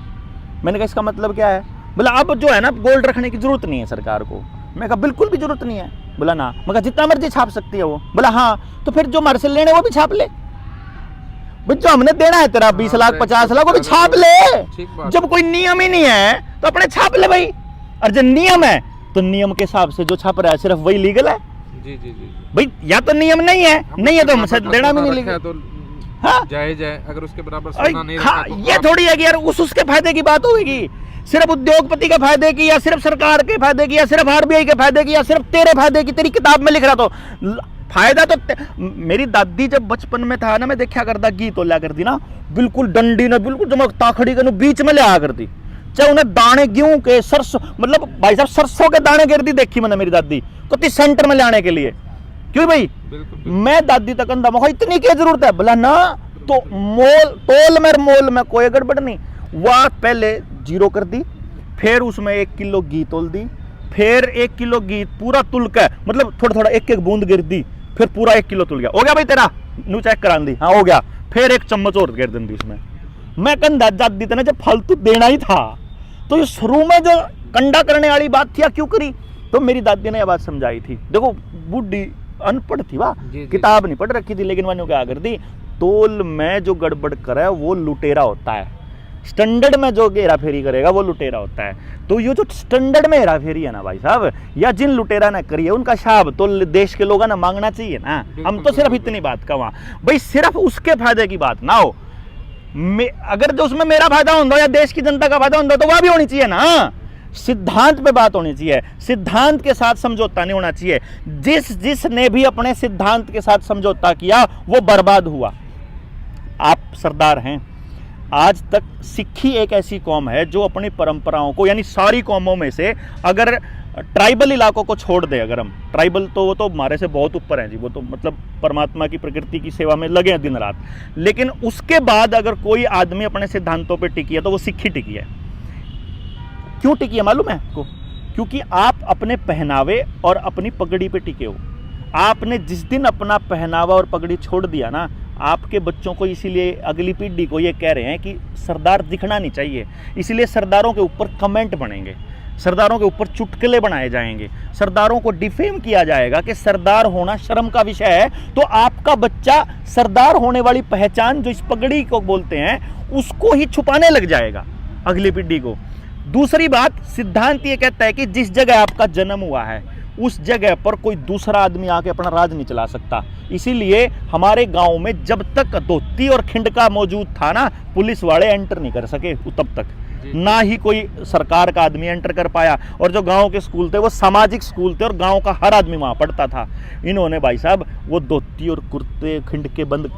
मैंने कहा इसका मतलब क्या है? बोला अब जो है ना गोल्ड रखने की जरूरत नहीं है सरकार को। मैं कहा बिल्कुल भी जरूरत नहीं है। बोला ना। मैं कहा जितना मर्जी छाप सकती है वो। बोला हाँ, तो फिर जो हमारे से लेने वो भी छाप ले। जो हमने देना है तेरा 20 लाख 50 लाख वो भी छाप ले। जब कोई नियम ही नहीं है तो अपने छाप ले भाई। और जब नियम है तो नियम के हिसाब से जो छाप रहा है सिर्फ वही लीगल है। जी जी जी भाई, या तो नियम नहीं है, नहीं है तो हमसे देना भी नहीं लीगल। तो हाँ जायज है, अगर उसके बराबर सोना नहीं रखा तो ये थोड़ी है कि यार उसके फायदे की बात होगी, सिर्फ उद्योगपति के फायदे की, या सिर्फ सरकार के फायदे की, या सिर्फ आरबीआई के फायदे की, या सिर्फ तेरे फायदे की। तेरी किताब में लिख रहा तो फायदा तो मेरी दादी जब बचपन में था ना, मैं देखा करता गीत तो लिया करती ना, बिल्कुल डंडी ने बिल्कुल चमकता खड़ी कर बीच में ले आ करती, चाहे उन्हें दाने गेहूं के, सरसों, मतलब भाई साहब सरसों के दाने गिरती देखी मैंने मेरी दादी को सेंटर में ले आने के लिए। क्यों भाई? मैं दादी तक अंदा मखा इतनी क्या जरूरत है? बोला ना, तो मोल में कोई गड़बड़ नहीं। वह पहले 0 कर दी, फिर उसमें 1 किलो घी तोल दी, फिर 1 किलो घी पूरा तुल के, मतलब थोड़ा थोड़ा एक बूंद गिर दी, फिर पूरा 1 किलो तुल गया। हो गया भाई तेरा, नू चेक करा दी, हाँ हो गया। फिर 1 चम्मच और गिर दी उसमें। मैं कंधा दादी तना जब फालतू देना ही था तो ये शुरू में जो कंडा करने वाली बात थी क्यों करी? तो मेरी दादी ने यह बात समझाई थी। देखो बूढ़ी अनपढ़ थी, वाह किताब नहीं पढ़ रखी थी, लेकिन मैंने क्या कर दी, तोल में जो गड़बड़ करे वो लुटेरा होता है, स्टैंडर्ड में जो हेरा फेरी करेगा वो लुटेरा होता है। तो ये जो स्टैंडर्ड में हेरा फेरी है ना भाई साहब, या जिन लुटेरा ने करी है उनका शाब तो देश के लोगों ने मांगना चाहिए ना। हम तो सिर्फ इतनी बात का वहां भाई, सिर्फ उसके फायदे की बात ना हो, अगर जो उसमें मेरा फायदा होता या देश की जनता का फायदा होता तो वह भी होनी चाहिए ना। सिद्धांत पे बात होनी चाहिए, सिद्धांत के साथ समझौता नहीं होना चाहिए। जिसने भी अपने सिद्धांत के साथ समझौता किया वो बर्बाद हुआ। आप सरदार हैं, आज तक सिक्खी एक ऐसी कौम है जो अपनी परंपराओं को, यानी सारी कौमों में से अगर ट्राइबल इलाकों को छोड़ दे, अगर हम ट्राइबल तो वो तो हमारे से बहुत ऊपर हैं जी, वो तो मतलब परमात्मा की प्रकृति की सेवा में लगे हैं दिन रात, लेकिन उसके बाद अगर कोई आदमी अपने सिद्धांतों पे टिकी है तो वो सिक्खी टिकी है। क्यों टिकी है मालूम है आपको? क्योंकि आप अपने पहनावे और अपनी पगड़ी पे टिके हो। आपने जिस दिन अपना पहनावा और पगड़ी छोड़ दिया ना, आपके बच्चों को, इसीलिए अगली पीढ़ी को ये कह रहे हैं कि सरदार दिखना नहीं चाहिए, इसलिए सरदारों के ऊपर कमेंट बनेंगे, सरदारों के ऊपर चुटकुले बनाए जाएंगे, सरदारों को डिफेम किया जाएगा कि सरदार होना शर्म का विषय है। तो आपका बच्चा सरदार होने वाली पहचान जो इस पगड़ी को बोलते हैं उसको ही छुपाने लग जाएगा अगली पीढ़ी को। दूसरी बात, सिद्धांत ये कहता है कि जिस जगह आपका जन्म हुआ है उस जगह पर कोई दूसरा आदमी आके अपना राज नहीं चला सकता। इसीलिए हमारे गांव में जब तक धोती और खिंडका मौजूद था ना, पुलिस वाले एंटर नहीं कर सके तब तक, ना ही कोई सरकार का आदमी एंटर कर पाया। और जो गांव के स्कूल थे वो सामाजिक स्कूल थे और गांव का हर आदमी वहां पढ़ता था। इन्होंने भाई साहब वो धोती और कुर्ते खिंडके बंद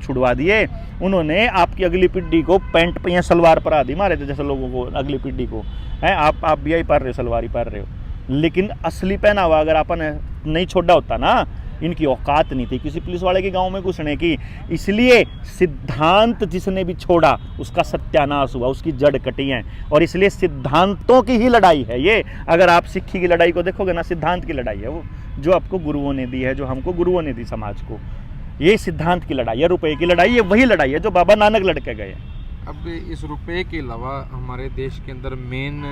छुड़वा दिए। उन्होंने आपकी अगली पीढ़ी को पैंट पे सलवार परा दी, मारे थे जैसे लोगों को अगली पीढ़ी को है, आप भी यही पढ़ रहे हो, सलवार ही पढ़ रहे हो। लेकिन असली पहनावा अगर अपन नहीं छोड़ा होता ना, इनकी औकात नहीं थी किसी पुलिस वाले के गांव में घुसने की। इसलिए सिद्धांत जिसने भी छोड़ा उसका सत्यानाश हुआ, उसकी जड़ कटी है। और इसलिए सिद्धांतों की ही लड़ाई है ये। अगर आप सिक्खी की लड़ाई को देखोगे ना, सिद्धांत की लड़ाई है वो, जो आपको गुरुओं ने दी है, जो हमको गुरुओं ने दी समाज को। ये सिद्धांत की लड़ाई है, रुपए की लड़ाई, ये वही लड़ाई है जो बाबा नानक लड़के गए। अब इस रुपए के अलावा हमारे देश के अंदर मेन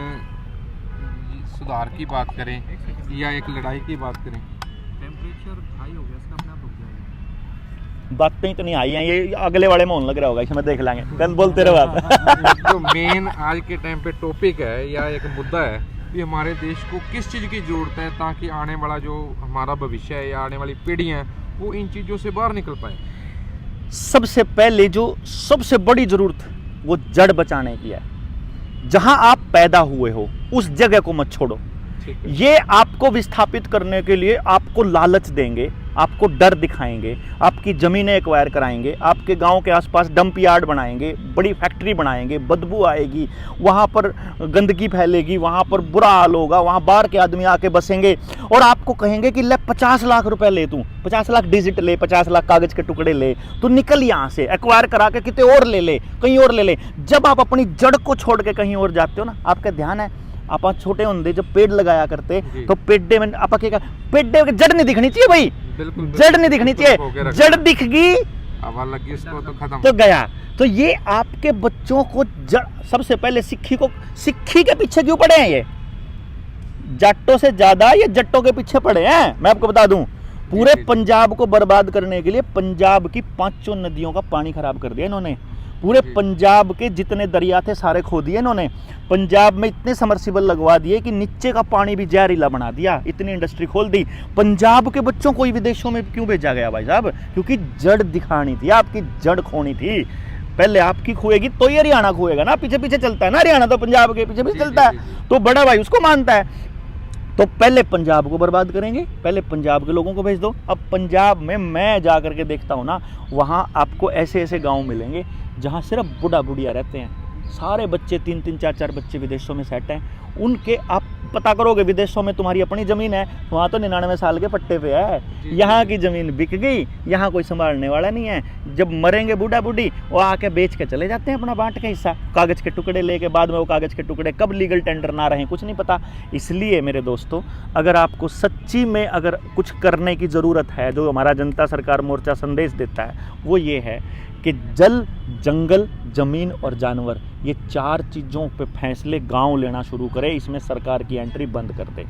सुधार की बात करें या एक लड़ाई की बात करें, टेम्परेचर हाई हो गया, इसका अपने आप रुक जाएगा। बातें तो नहीं आई हैं, ये अगले वाले में होने लग रहा होगा, इसमें देख लेंगे, कल बोलते रहो आप। जो मेन आज के टाइम पे टॉपिक है या एक मुद्दा है कि हमारे देश को किस चीज़ की ज़रूरत है ताकि आने वाला जो हमारा भविष्य है या आने वाली पीढ़ियाँ हैं वो इन चीज़ों से बाहर निकल पाए? सबसे पहले जो सबसे बड़ी जरूरत वो जड़ बचाने की है। जहां आप पैदा हुए हो उस जगह को मत छोड़ो। ठीक है। ये आपको विस्थापित करने के लिए आपको लालच देंगे, आपको डर दिखाएंगे, आपकी ज़मीनें एक्वायर कराएंगे, आपके गांव के आसपास डंप यार्ड बनाएंगे, बड़ी फैक्ट्री बनाएंगे, बदबू आएगी, वहां पर गंदगी फैलेगी, वहां पर बुरा हाल होगा, वहां बाहर के आदमी आके बसेंगे और आपको कहेंगे कि ले 50 लाख रुपए ले, तू 50 लाख डिजिट ले, 50 लाख कागज के टुकड़े ले, तू निकल यहाँ से, एक्वायर करा के कितने और ले ले, कहीं और ले ले। जब आप अपनी जड़ को छोड़ के कहीं और जाते हो ना, आपका ध्यान है आप छोटे होंगे जब पेड़ लगाया करते तो पेड़े में आप पेड़े जड़ नहीं दिखनी चाहिए भाई, बिल्कुल जड़ नहीं दिखनी चाहिए, जड़ दिख गई हवा लगी इसको तो खत्म तो गया। तो ये आपके बच्चों को जड़, सबसे पहले सिक्खी के पीछे क्यों पड़े हैं ये, जाटों से ज्यादा ये जट्टों के पीछे पड़े हैं। मैं आपको बता दूं, पूरे पंजाब को बर्बाद करने के लिए पंजाब की 5 नदियों का पानी खराब कर दिया इन्होंने। पूरे पंजाब के जितने दरिया थे सारे खो दिए इन्होंने। पंजाब में इतने समरसिबल लगवा दिए कि नीचे का पानी भी जहरीला बना दिया, इतनी इंडस्ट्री खोल दी। पंजाब के बच्चों को ही विदेशों में क्यों भेजा गया भाई साहब? क्योंकि जड़ दिखानी थी, आपकी जड़ खोनी थी। पहले आपकी खोएगी तो ये हरियाणा खोएगा ना, पीछे पीछे चलता है ना हरियाणा, तो पंजाब के पीछे पीछे चलता है, तो बड़ा भाई उसको मानता है। तो पहले पंजाब को बर्बाद करेंगे, पहले पंजाब के लोगों को भेज दो। अब पंजाब में मैं जा करके देखता हूँ ना, वहाँ आपको ऐसे ऐसे गांव मिलेंगे जहाँ सिर्फ बूढ़ा बुढ़िया रहते हैं, सारे बच्चे 3-3 4-4 बच्चे विदेशों में सेट हैं। उनके आप पता करोगे विदेशों में तुम्हारी अपनी ज़मीन है, वहाँ तो 99 साल के पट्टे पे है, यहाँ की ज़मीन बिक गई, यहाँ कोई संभालने वाला नहीं है। जब मरेंगे बूढ़ा बूढ़ी वो आके बेच के चले जाते हैं अपना बांट के हिस्सा, कागज़ के टुकड़े लेके। बाद में वो कागज़ के टुकड़े कब लीगल टेंडर ना रहें कुछ नहीं पता। इसलिए मेरे दोस्तों, अगर आपको सच्ची में अगर कुछ करने की ज़रूरत है, जो हमारा जनता सरकार मोर्चा संदेश देता है वो ये है कि जल, जंगल, ज़मीन और जानवर, ये 4 चीज़ों पे फैसले गांव लेना शुरू करे, इसमें सरकार की एंट्री बंद कर दे।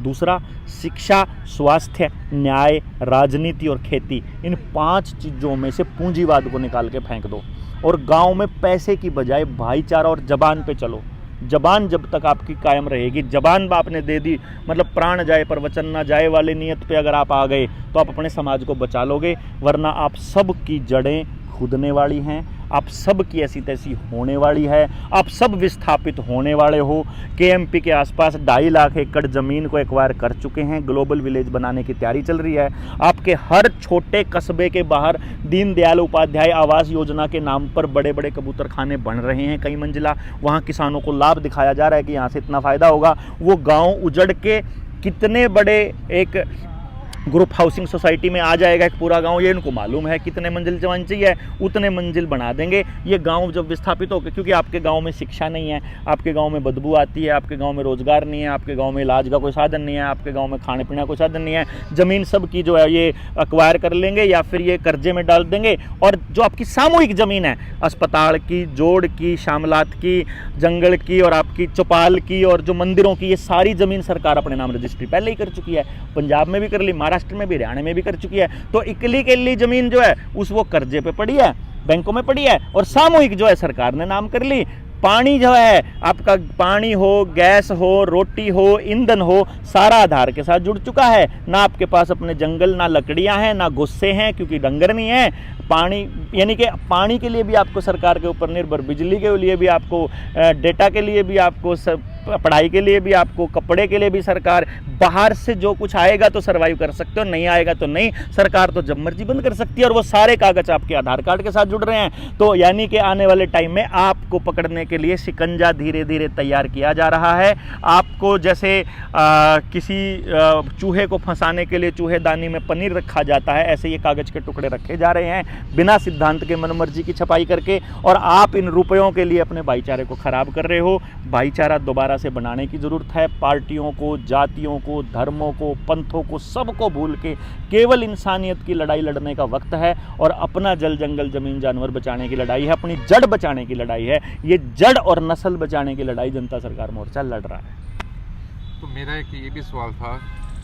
दूसरा, शिक्षा, स्वास्थ्य, न्याय, राजनीति और खेती, इन 5 चीज़ों में से पूंजीवाद को निकाल के फेंक दो और गांव में पैसे की बजाय भाईचारा और जबान पे चलो। जबान जब तक आपकी कायम रहेगी, जबान आपने दे दी मतलब प्राण जाए पर वचन ना जाए वाले नियत पे अगर आप आ गए तो आप अपने समाज को बचा लोगे, वरना आप सब की जड़ें खुदने वाली हैं, आप सब की ऐसी तैसी होने वाली है, आप सब विस्थापित होने वाले हो। केएमपी के आसपास 2.5 लाख एकड़ ज़मीन को एक्वायर कर चुके हैं, ग्लोबल विलेज बनाने की तैयारी चल रही है। आपके हर छोटे कस्बे के बाहर दीनदयाल उपाध्याय आवास योजना के नाम पर बड़े बड़े कबूतर खाने बन रहे हैं कई मंजिला, वहाँ किसानों को लाभ दिखाया जा रहा है कि यहाँ से इतना फ़ायदा होगा। वो गाँव उजड़ के कितने बड़े एक ग्रुप हाउसिंग सोसाइटी में आ जाएगा एक पूरा गांव, ये इनको मालूम है कितने मंजिल जवान चाहिए, उतने मंजिल बना देंगे। ये गांव जब विस्थापित होकर, क्योंकि आपके गांव में शिक्षा नहीं है, आपके गांव में बदबू आती है, आपके गांव में रोजगार नहीं है, आपके गांव में इलाज का कोई साधन नहीं है, आपके गांव में खाने पीने का कोई साधन नहीं है, ज़मीन सब की जो है ये एक्वायर कर लेंगे या फिर ये कर्जे में डाल देंगे। और जो आपकी सामूहिक ज़मीन है, अस्पताल की, जोड़ की, शामलात की, जंगल की और आपकी चौपाल की और जो मंदिरों की, ये सारी ज़मीन सरकार अपने नाम रजिस्ट्री पहले ही कर चुकी है। पंजाब में भी कर ली, महाराष्ट्र में भी, हरियाणा में भी कर चुकी है। तो इकली इकली जमीन जो है उस वो कर्जे पे पड़ी है, बैंकों में पड़ी है, और सामूहिक जो है सरकार ने नाम कर ली। पानी जो है आपका, पानी हो, गैस हो, रोटी हो, ईंधन हो, सारा आधार के साथ जुड़ चुका है। ना आपके पास अपने जंगल, ना लकड़ियां हैं, ना गुस्से हैं क्योंकि डंगर नहीं है। पानी यानी कि पानी के लिए भी आपको सरकार के ऊपर निर्भर, बिजली के लिए भी आपको, डेटा के लिए भी आपको, पढ़ाई के लिए भी आपको, कपड़े के लिए भी सरकार। बाहर से जो कुछ आएगा तो सर्वाइव कर सकते हो, नहीं आएगा तो नहीं। सरकार तो जब मर्जी बंद कर सकती है और वो सारे कागज आपके आधार कार्ड के साथ जुड़ रहे हैं। तो यानी कि आने वाले टाइम में आपको पकड़ने के लिए शिकंजा धीरे धीरे तैयार किया जा रहा है। आपको जैसे किसी चूहे को फंसाने के लिए चूहेदानी में पनीर रखा जाता है, ऐसे ये कागज के टुकड़े रखे जा रहे हैं बिना सिद्धांत के, मनमर्जी की छपाई करके। और आप इन रुपयों के लिए अपने भाईचारे को खराब कर रहे हो। भाईचारा दोबारा से बनाने की जरूरत है। पार्टियों को, जातियों को, धर्मों को, पंथों को, सबको भूल के केवल इंसानियत की लड़ाई लड़ने का वक्त है। और अपना जल, जंगल, जमीन, जानवर बचाने की लड़ाई है, अपनी जड़ बचाने की लड़ाई है। ये जड़ और नस्ल बचाने की लड़ाई जनता सरकार मोर्चा लड़ रहा है। तो मेरा एक ये भी सवाल था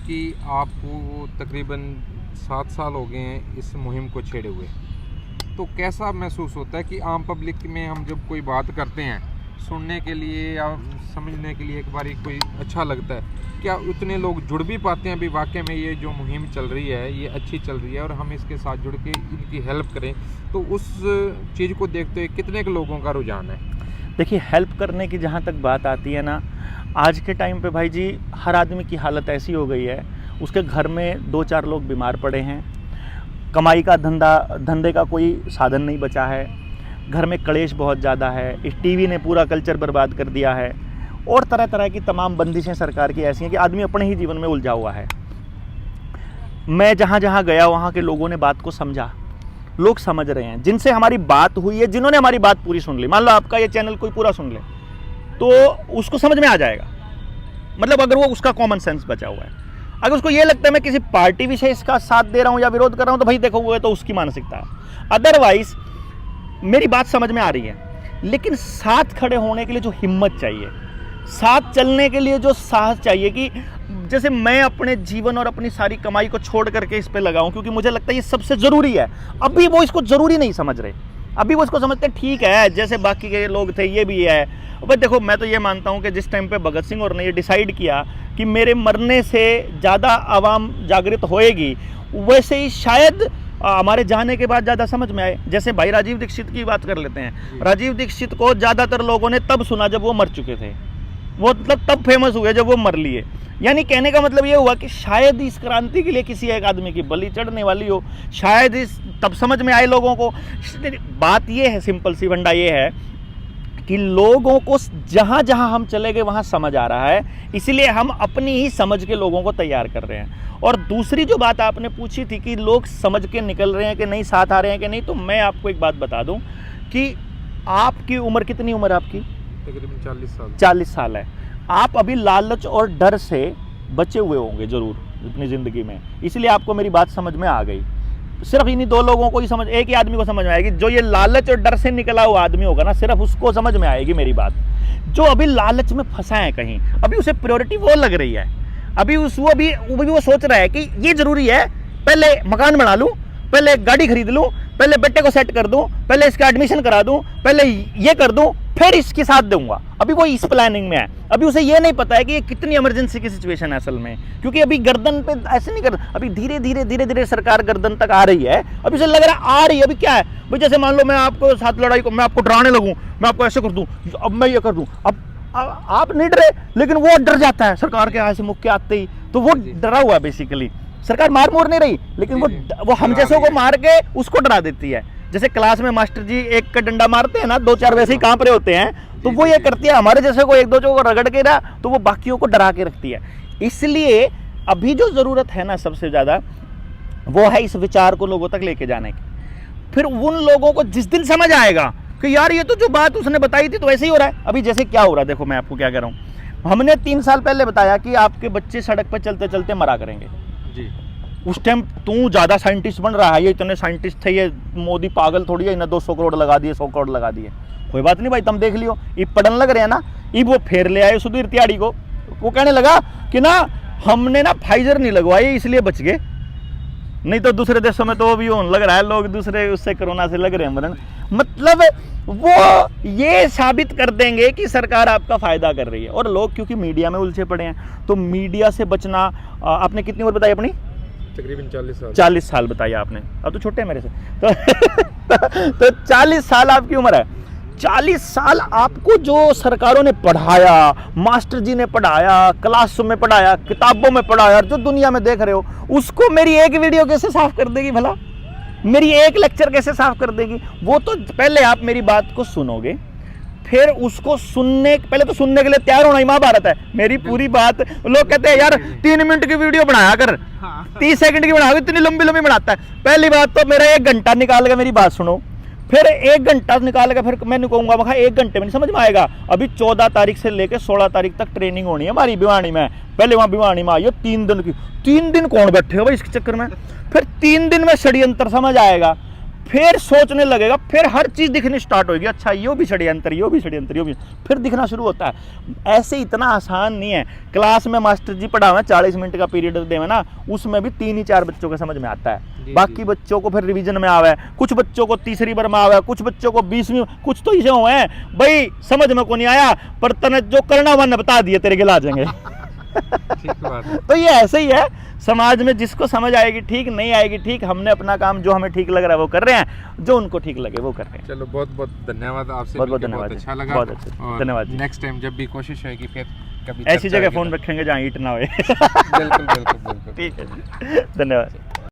कि आपको तकरीबन 7 साल हो गए हैं इस मुहिम को छेड़े हुए, तो कैसा महसूस होता है कि आम पब्लिक में हम जब कोई बात करते हैं सुनने के लिए या समझने के लिए एक बार कोई अच्छा लगता है। क्या उतने लोग जुड़ भी पाते हैं अभी वाकई में ये जो मुहिम चल रही है ये अच्छी चल रही है और हम इसके साथ जुड़ के इनकी हेल्प करें, तो उस चीज़ को देखते हुए कितने के लोगों का रुझान है? देखिए, हेल्प करने की जहाँ तक बात आती है ना, आज के टाइम पे भाई जी हर आदमी की हालत ऐसी हो गई है, उसके घर में 2-4 लोग बीमार पड़े हैं, कमाई का धंधे का कोई साधन नहीं बचा है, घर में क्लेश बहुत ज़्यादा है, इस टीवी ने पूरा कल्चर बर्बाद कर दिया है और तरह तरह की तमाम बंदिशें सरकार की ऐसी हैं कि आदमी अपने ही जीवन में उलझा हुआ है। मैं जहाँ जहाँ गया वहाँ के लोगों ने बात को समझा, लोग समझ रहे हैं, जिनसे हमारी बात हुई है, जिन्होंने हमारी बात पूरी सुन ली। मान लो आपका ये चैनल कोई पूरा सुन ले तो उसको समझ में आ जाएगा, मतलब अगर वो उसका कॉमन सेंस बचा हुआ है। अगर उसको ये लगता है मैं किसी पार्टी विशेष का साथ दे रहा हूँ या विरोध कर रहा हूँ तो भाई देखो वो है तो उसकी मानसिकता है। अदरवाइज मेरी बात समझ में आ रही है, लेकिन साथ खड़े होने के लिए जो हिम्मत चाहिए, साथ चलने के लिए जो साहस चाहिए कि जैसे मैं अपने जीवन और अपनी सारी कमाई को छोड़ करके इस पे लगाऊं क्योंकि मुझे लगता है ये सबसे ज़रूरी है। अभी वो इसको ज़रूरी नहीं समझ रहे, अभी वो इसको समझते हैं ठीक है जैसे बाकी के लोग थे ये भी है। भाई देखो, मैं तो ये मानता हूँ कि जिस टाइम पे भगत सिंह और ने ये डिसाइड किया कि मेरे मरने से ज़्यादा आवाम जागृत होएगी, वैसे ही शायद हमारे जाने के बाद ज़्यादा समझ में आए। जैसे भाई राजीव दीक्षित की बात कर लेते हैं, राजीव दीक्षित को ज़्यादातर लोगों ने तब सुना जब वो मर चुके थे, वो मतलब तब फेमस हुए जब वो मर लिए। यानी कहने का मतलब ये हुआ कि शायद इस क्रांति के लिए किसी एक आदमी की बलि चढ़ने वाली हो, शायद इस तब समझ में आए लोगों को। बात ये है, सिंपल सी वंडा ये है कि लोगों को जहाँ जहाँ हम चले गए वहाँ समझ आ रहा है, इसलिए हम अपनी ही समझ के लोगों को तैयार कर रहे हैं। और दूसरी जो बात आपने पूछी थी कि लोग समझ के निकल रहे हैं कि नहीं, साथ आ रहे हैं कि नहीं, तो मैं आपको एक बात बता दूं कि आपकी उम्र कितनी उम्र आपकी? तकरीबन 40 साल। 40 साल है। आप अभी लालच और डर से बचे हुए होंगे ज़रूर अपनी ज़िंदगी में, इसलिए आपको मेरी बात समझ में आ गई। सिर्फ इन्हीं 2 लोगों को ही समझ, एक ही आदमी को समझ में आएगी, जो ये लालच और डर से निकला हुआ आदमी होगा ना, सिर्फ उसको समझ में आएगी मेरी बात। जो अभी लालच में फंसा है कहीं, अभी उसे प्रायोरिटी वो लग रही है, अभी वो सोच रहा है कि ये जरूरी है, पहले मकान बना लूं, पहले गाड़ी खरीद लूं, पहले बेटे को सेट कर दूं, पहले इसका एडमिशन करा दूं, पहले ये कर दूं, फिर इसके साथ दूंगा। अभी वो इस प्लानिंग में है। अभी उसे ये नहीं पता है कि ये कितनी इमरजेंसी की सिचुएशन है असल में, क्योंकि अभी गर्दन पे ऐसे नहीं कर, अभी धीरे धीरे सरकार गर्दन तक आ रही है। अभी उसे लग रहा है आ रही है, अभी क्या है भाई, जैसे मान लो मैं आपको साथ लड़ाई को मैं आपको डराने लगूं, मैं आपको ऐसे कर दूं, अब मैं ये कर दूं, अब आप नहीं डरे, लेकिन वो डर जाता है सरकार के यहाँ से मुक्के आते ही, तो वो डरा हुआ है बेसिकली। सरकार मार मोर नहीं रही, लेकिन वो हम जैसों को मार के उसको डरा देती है। जैसे क्लास में मास्टर जी एक का डंडा मारते हैं ना, 2-4 वैसे ही कांप रहे होते हैं, तो वो ये करती है हमारे जैसे को 1-2 को रगड़ के ना, तो वो बाकियों को डरा के रखती है। इसलिए अभी जो जरूरत है ना सबसे ज्यादा, वो है इस विचार को लोगों तक लेके जाने की। फिर उन लोगों को जिस दिन समझ आएगा कि यार ये तो जो बात उसने बताई थी तो वैसे ही हो रहा है। अभी जैसे क्या हो रहा है, देखो मैं आपको क्या कह रहा हूँ, हमने 3 साल पहले बताया कि आपके बच्चे सड़क पर चलते चलते मरा करेंगे जी। उस टाइम तू ज़्यादा साइंटिस्ट बन रहा है, ये इतने साइंटिस्ट थे, ये मोदी पागल थोड़ी है, इन्हें 200 करोड़ लगा दिए, 100 करोड़ लगा दिए। कोई बात नहीं भाई, तुम देख लियो, ये पढ़ने लग रहे हैं ना। ये वो फेर ले आए सुधीर तिवाड़ी को, वो कहने लगा कि ना हमने ना फाइजर नहीं लगवाई इसलिए बच गए, नहीं तो दूसरे देशों में तो वो भी होने लग रहा है, लोग दूसरे उससे कोरोना से लग रहे हैं मरण। मतलब वो ये साबित कर देंगे कि सरकार आपका फायदा कर रही है। और लोग क्योंकि मीडिया में उलझे पड़े हैं, तो मीडिया से बचना। आपने कितनी उम्र बताई अपनी? तकरीबन 40 साल। 40 साल बताइए आपने, अब तो छोटे हैं मेरे से। तो 40 साल आपकी उम्र है। 40 साल आपको जो सरकारों ने पढ़ाया, मास्टर जी ने पढ़ाया, क्लासरूम में पढ़ाया, किताबों में पढ़ाया, जो दुनिया में देख रहे हो, उसको मेरी एक वीडियो कैसे साफ कर देगी भला? मेरी एक लेक्चर कैसे साफ कर देगी? वो तो पहले आप मेरी बात को सुनोगे, फिर उसको सुनने, पहले तो सुनने के लिए तैयार होना ही महाभारत है। मेरी पूरी बात, लोग कहते हैं यार 3 मिनट की वीडियो बनाया कर, 30 सेकंड की बनाओगे, इतनी लंबी लंबी बनाता है। पहली बात तो मेरा 1 घंटा निकाल के मेरी बात सुनो, फिर 1 घंटा निकाल के फिर मैं कहूंगा वहाँ 1 घंटे में नहीं समझ में आएगा। अभी 14 तारीख से लेकर 16 तारीख तक ट्रेनिंग होनी है हमारी भिवानी में। पहले वहाँ भिवानी में आई है 3 दिन की, 3 दिन कौन बैठे हो भाई इसके चक्कर में? फिर 3 दिन में षड्यंत्र समझ आएगा, फिर सोचने लगेगा, फिर हर चीज दिखनी स्टार्ट होगी, अच्छा यो भी षड्यंत्र, यो भी षड्यंत्र, यो भी, फिर दिखना शुरू होता है। ऐसे इतना आसान नहीं है। क्लास में मास्टर जी पढ़ावे 40 मिनट का पीरियड देवे ना, उसमें भी 3 ही 4 बच्चों के समझ में आता है, बाकी बच्चों को फिर रिवीजन में आवे, कुछ बच्चों को तीसरी बार में आवे, कुछ बच्चों को 20वीं, कुछ तो ऐसे हुए हैं भाई समझ में को नहीं आया, पर तने जो करना मन बता दिए तेरे गिला जाएंगे। ठीक बात है। तो ये ऐसे ही है समाज में, जिसको समझ आएगी ठीक, नहीं आएगी ठीक, हमने अपना काम जो हमें ठीक लग रहा है वो कर रहे हैं, जो उनको ठीक लगे वो कर रहे हैं। चलो बहुत बहुत धन्यवाद आपसे, बहुत मिलके धन्यवाद, अच्छा लगा, बहुत अच्छा, धन्यवाद जी। नेक्स्ट टाइम जब भी कोशिश होगी फिर कभी ऐसी जगह फोन रखेंगे जहाँ ईट ना होए। बिल्कुल बिल्कुल बिल्कुल। ठीक है, धन्यवाद।